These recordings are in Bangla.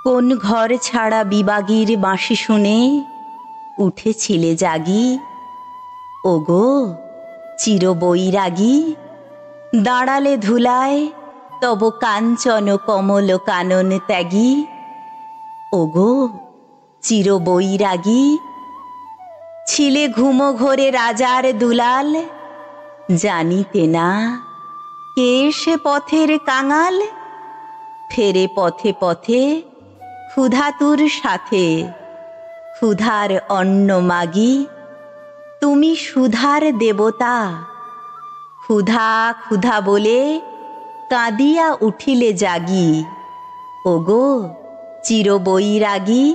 কোন ঘর ছাড়া বিবাগীর বাঁশি শুনে উঠেছিলে জাগি। ওগো চিরবৈরাগী, দাঁড়ালে ধুলায় তব কাঞ্চন কমল কানন ত্যাগী। ওগো চিরবৈরাগী, ছিলে ঘুমো ঘোরে রাজার দুলাল, জানিতে না কে সে পথের কাঙাল। ফেরে পথে পথে ক্ষুধাতুর সাথে, ক্ষুধার অন্ন মাগি। তুমি সুধার দেবতা, ক্ষুধা ক্ষুধা বলে কাঁদিয়া উঠিলে জাগি। ওগো চিরবৈরাগী,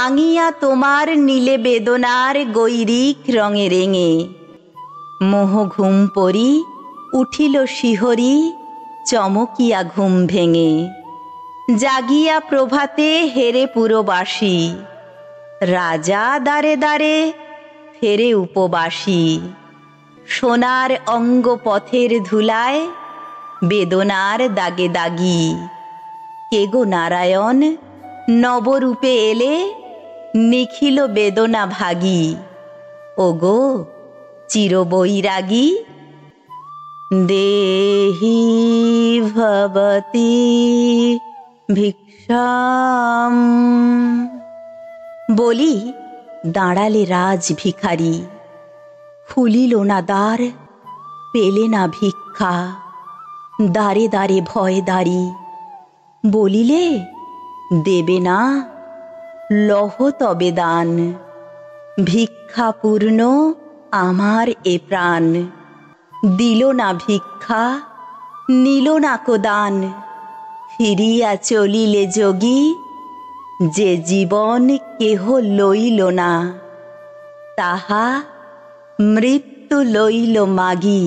আঙিয়া তোমার নীলে বেদনার গৈরিক রঙে রেঙে। মোহ ঘুম পরি উঠিল শিহরি, চমকিয়া ঘুম ভেঙে। জাগিয়া প্রভাতে হেরে পুরবাসী, রাজা দ্বারে দ্বারে ফেরে উপবাসী। সোনার অঙ্গ পথের ধুলায়, বেদনার দাগে দাগি। কে গো নারায়ণ নবরূপে এলে, নিখিল বেদনা ভাগী। ওগো চিরবৈরাগী, দেহি ভবতি ভিক্ষাম। বলি দাঁড়ালে রাজ ভিখারি, খুলিল না দ্বার, পেলে না ভিক্ষা। দ্বারে দ্বারে ভয় দাঁড়ি, বলিলে দেবে না, লহ তবে দান। ভিক্ষা পূর্ণ আমার এ প্রাণ, দিল না ভিক্ষা নিল না কো দান। ফিরিয়া চলিলে যোগী, যে জীবন কেহ লইল না, তাহা মৃত্যু লইল মাগি।